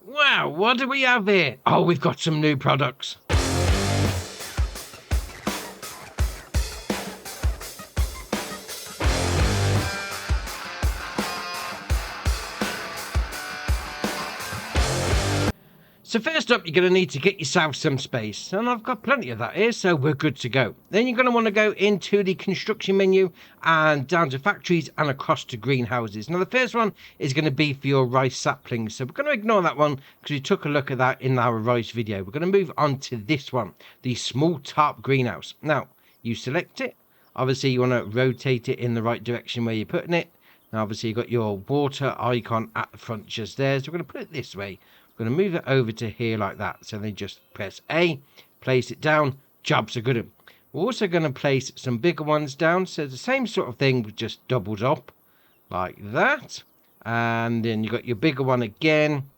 Wow, what do we have here? Oh, we've got some new products. So first up, you're going to need to get yourself some space, and I've got plenty of that here, so we're good to go. Then you're going to want to go into the construction menu and down to factories and across to greenhouses. Now the first one is going to be for your rice saplings, so we're going to ignore that one because we took a look at that in our rice video. We're going to move on to this one, the small tarp greenhouse. Now you select it, obviously you want to rotate it in the right direction where you're putting it. Now obviously you've got your water icon at the front just there, so we're going to put it this way. We're going to move it over to here like that. So then just press A, place it down, jobs are good. We're also going to place some bigger ones down. So the same sort of thing, just doubled up like that. And then you've got your bigger one again.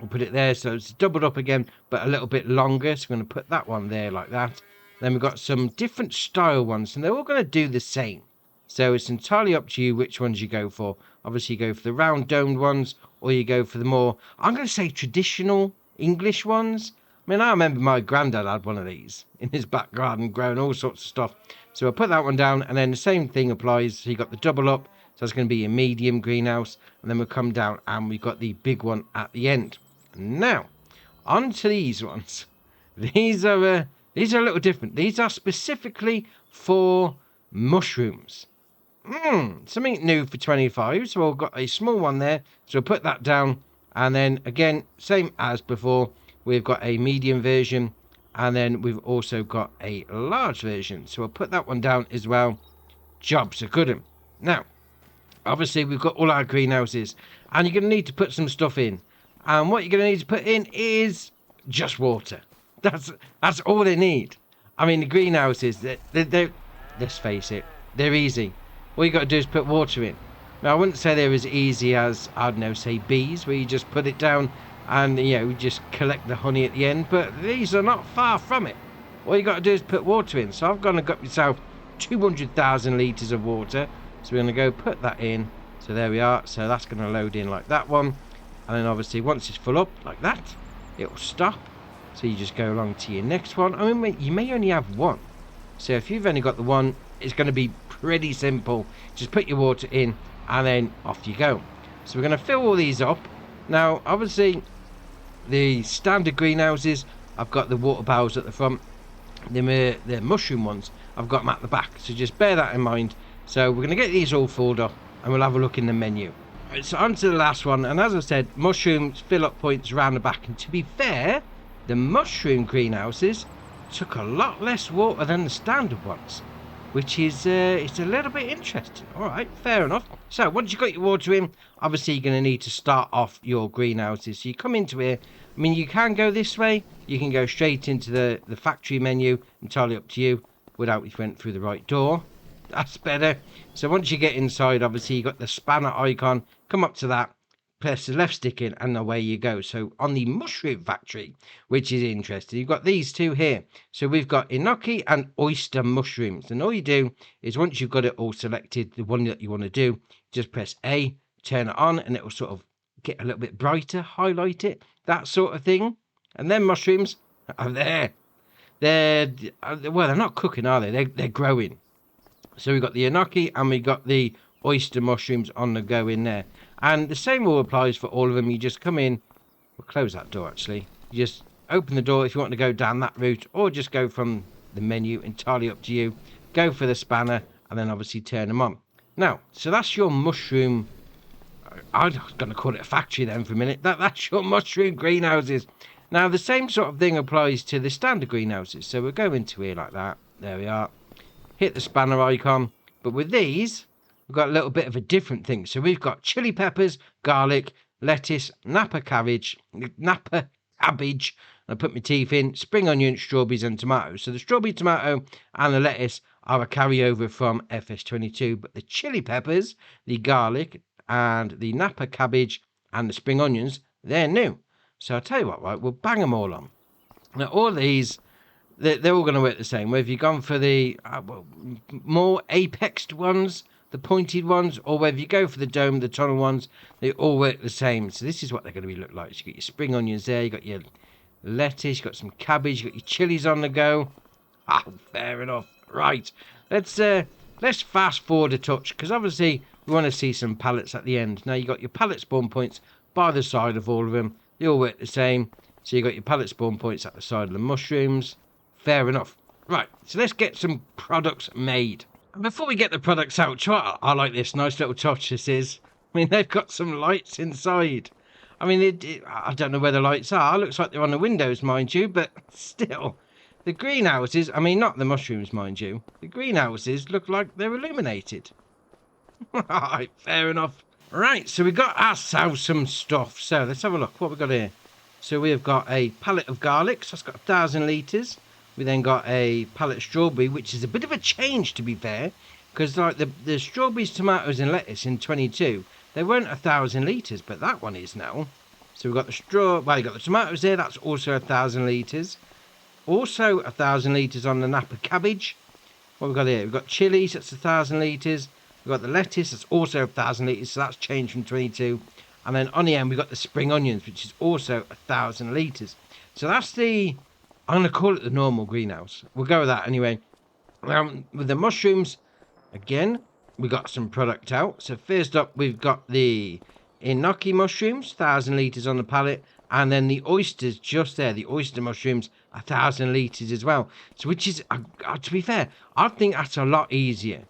We'll put it there. So it's doubled up again, but a little bit longer. So we're going to put that one there like that. Then we've got some different style ones, and they're all going to do the same. So it's entirely up to you which ones you go for. Obviously, you go for the round domed ones, or you go for the more, I'm going to say, traditional English ones. I mean, I remember my granddad had one of these in his back garden, growing all sorts of stuff. So I'll put that one down, and then the same thing applies. So you got the double up, so it's going to be a medium greenhouse, and then we'll come down, and we've got the big one at the end. Now, on to these ones. These are a little different. These are specifically for mushrooms. Something new for 25. So I've got a small one there. So we'll put that down. And then again, same as before, we've got a medium version. And then we've also got a large version. So we'll put that one down as well. Jobs are good. Now, obviously we've got all our greenhouses. And you're going to need to put some stuff in. And what you're going to need to put in is just water. That's all they need. I mean, the greenhouses, they're let's face it, they're easy. All you got to do is put water in. Now, I wouldn't say they're as easy as, I don't know, say bees, where you just put it down and, you know, just collect the honey at the end. But these are not far from it. All you got to do is put water in. So I've gone and got myself 200,000 litres of water. So we're going to go put that in. So there we are. So that's going to load in like that one. And then obviously once it's full up like that, it'll stop. So you just go along to your next one. I mean, you may only have one. So if you've only got the one, it's going to be pretty simple. Just put your water in and then off you go. So we're going to fill all these up. Now, obviously, the standard greenhouses, I've got the water barrels at the front. The mushroom ones, I've got them at the back. So just bear that in mind. So we're going to get these all filled up and we'll have a look in the menu. Right, so on to the last one. And as I said, mushrooms fill up points around the back. And to be fair, the mushroom greenhouses took a lot less water than the standard ones, which is it's a little bit interesting. All right, fair enough. So once you've got your water in, obviously you're going to need to start off your greenhouses. So you come into here. I mean, you can go this way. You can go straight into the factory menu, entirely up to you, without you went through the right door. That's better. So once you get inside, obviously you've got the spanner icon. Come up to that. Press the left stick in and away you go. So on the mushroom factory, which is interesting, you've got these two here. So we've got enoki and oyster mushrooms, and all you do is once you've got it all selected, the one that you want to do, just press A, turn it on, and it will sort of get a little bit brighter, highlight it, that sort of thing. And then mushrooms are there. Well, they're not cooking, are they? They're growing. So we've got the enoki and we've got the oyster mushrooms on the go in there. And the same rule applies for all of them. You just come in. We'll close that door, actually. You just open the door if you want to go down that route, or just go from the menu, entirely up to you. Go for the spanner, and then obviously turn them on. Now, so that's your mushroom. I was going to call it a factory then for a minute. That's your mushroom greenhouses. Now, the same sort of thing applies to the standard greenhouses. So we'll go into here like that. There we are. Hit the spanner icon. But with these, we've got a little bit of a different thing. So we've got chili peppers, garlic, lettuce, Napa cabbage. I put my teeth in, spring onion, strawberries and tomatoes. So the strawberry, tomato and the lettuce are a carryover from FS25. But the chili peppers, the garlic and the Napa cabbage and the spring onions, they're new. So I'll tell you what, right, we'll bang them all on. Now all these, they're all going to work the same. Whether you've gone for the more apexed ones, the pointed ones, or whether you go for the dome, the tunnel ones, they all work the same. So this is what they're going to be look like. So you got your spring onions there, you got your lettuce, you got some cabbage, you got your chilies on the go. Oh, fair enough. Right, let's fast forward a touch, because obviously we want to see some pallets at the end. Now you got your pallet spawn points by the side of all of them. They all work the same. So you got your pallet spawn points at the side of the mushrooms. Fair enough. Right, so let's get some products made. And before we get the products out, I like this nice little touch this is. I mean, they've got some lights inside. I mean, I don't know where the lights are. Looks like they're on the windows, mind you, but still. The greenhouses, I mean, not the mushrooms, mind you. The greenhouses look like they're illuminated. Alright, fair enough. Right, so we got ourselves some stuff. So let's have a look. What we got here? So we have got a pallet of garlic. So that's got 1,000 litres. We then got a pallet of strawberry, which is a bit of a change, to be fair. Because like the strawberries, tomatoes and lettuce in 22, they weren't 1,000 litres, but that one is now. So we've got the you got the tomatoes there. That's also 1,000 litres. Also 1,000 litres on the Napa cabbage. What we've got here? We've got chilies, that's 1,000 litres. We've got the lettuce, that's also 1,000 litres, so that's changed from 22. And then on the end, we've got the spring onions, which is also 1,000 litres. So that's the, I'm going to call it the normal greenhouse. We'll go with that anyway. With the mushrooms, again, we got some product out. So first up, we've got the enoki mushrooms, 1,000 litres on the pallet. And then the oysters just there, the oyster mushrooms, 1,000 litres as well. So which is, to be fair, I think that's a lot easier.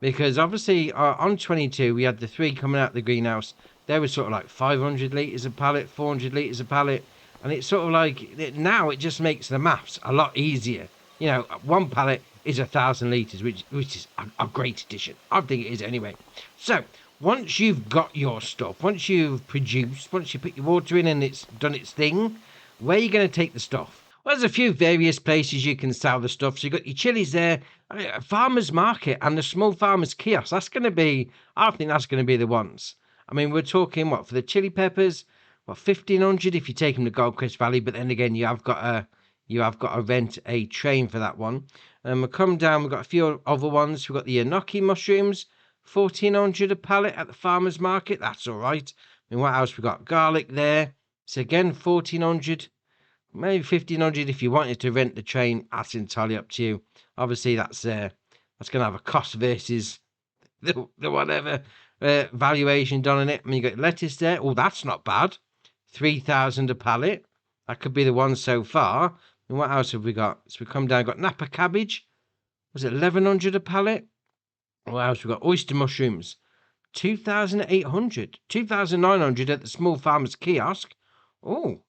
Because obviously on 22, we had the 3 coming out of the greenhouse. They were sort of like 500 litres a pallet, 400 litres a pallet. And it's sort of like, now it just makes the maths a lot easier. You know, one pallet is 1,000 litres, which is a great addition. I think it is anyway. So, once you've got your stuff, once you've produced, once you put your water in and it's done its thing, where are you going to take the stuff? Well, there's a few various places you can sell the stuff. So you've got your chilies there, farmers market and the small farmers kiosk. That's going to be, I think that's going to be the ones. I mean, we're talking, what, for the chili peppers, what, 1,500 if you take them to Gold Coast Valley. But then again, you have got to rent a train for that one. And we'll come down, we've got a few other ones. We've got the enoki mushrooms. 1,400 a pallet at the farmers market. That's all right. I mean, what else we got? Garlic there. So again, 1,400, maybe 1,500 if you wanted to rent the train. That's entirely up to you. Obviously, that's going to have a cost versus the whatever valuation done on it. I mean, you got lettuce there. Oh, that's not bad. 3,000 a pallet. That could be the one so far. And what else have we got? So we come down. Got Napa cabbage. Was it 1,100 a pallet? What else? We've got oyster mushrooms, 2,800, 2,900 at the small farmers kiosk. Oh,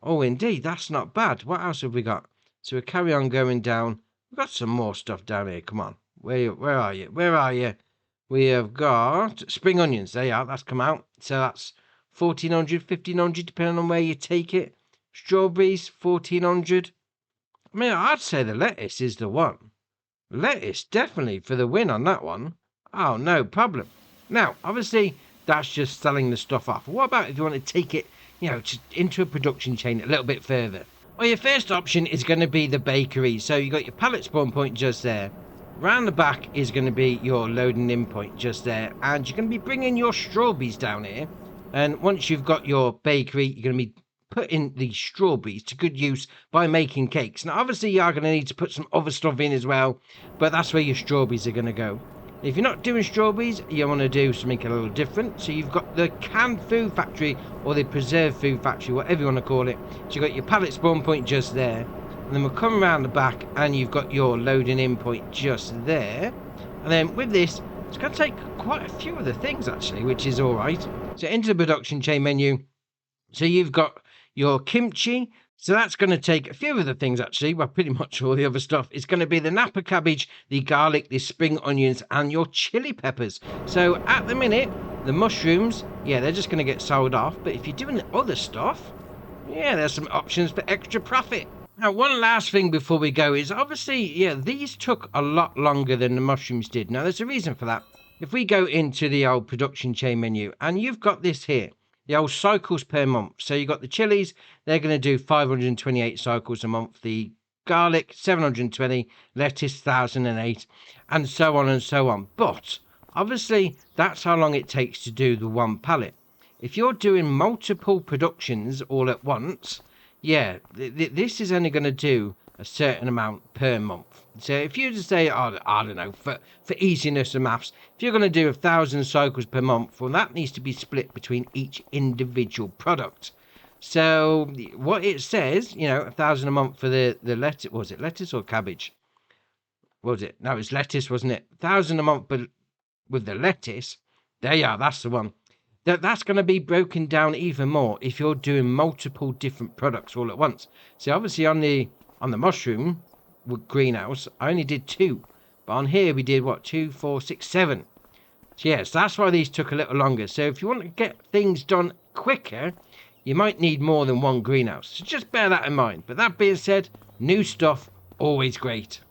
indeed, that's not bad. What else have we got? So we carry on going down. We've got some more stuff down here. Come on, where are you? Where are you? We have got spring onions. There you are. That's come out. So that's 1,400, 1,500, depending on where you take it. Strawberries, 1,400. I mean, I'd say the lettuce is the one. Lettuce, definitely for the win on that one. Oh, no problem. Now, obviously, that's just selling the stuff off. What about if you want to take it, into a production chain a little bit further? Well, your first option is going to be the bakery. So you got your pallet spawn point just there. Round the back is going to be your loading in point just there. And you're going to be bringing your strawberries down here. And once you've got your bakery, you're going to be putting the strawberries to good use by making cakes. Now, obviously, you are going to need to put some other stuff in as well, but that's where your strawberries are going to go. If you're not doing strawberries, you want to do something a little different. So you've got the canned food factory or the preserved food factory, whatever you want to call it. So you've got your pallet spawn point just there. And then we'll come around the back and you've got your loading in point just there. And then with this, it's going to take quite a few of the things actually, which is all right. So into the production chain menu. So you've got your kimchi, so that's going to take a few of the things actually, well pretty much all the other stuff. It's going to be the Napa cabbage, the garlic, the spring onions and your chili peppers. So at the minute, the mushrooms, yeah, they're just going to get sold off, but if you're doing other stuff, yeah, there's some options for extra profit. Now, one last thing before we go is obviously, yeah, these took a lot longer than the mushrooms did. Now, there's a reason for that. If we go into the old production chain menu and you've got this here, the old cycles per month. So you've got the chilies, they're going to do 528 cycles a month. The garlic, 720, lettuce, 1,008, and so on and so on. But Obviously, that's how long it takes to do the one pallet. If you're doing multiple productions all at once, yeah, this is only going to do a certain amount per month. So if you just say, oh, I don't know, for easiness of maths, if you're going to do 1,000 cycles per month, well, that needs to be split between each individual product. So what it says, 1,000 a month for the lettuce. Was it lettuce or cabbage? Was it? No, it's lettuce, wasn't it? 1,000 a month, but with the lettuce, there you are, that's the one. That's going to be broken down even more if you're doing multiple different products all at once. So obviously on the mushroom greenhouse, I only did 2, but on here we did what, 2, 4, 6, 7. So yes, that's why these took a little longer. So if you want to get things done quicker, you might need more than one greenhouse. So just bear that in mind. But that being said, new stuff, always great.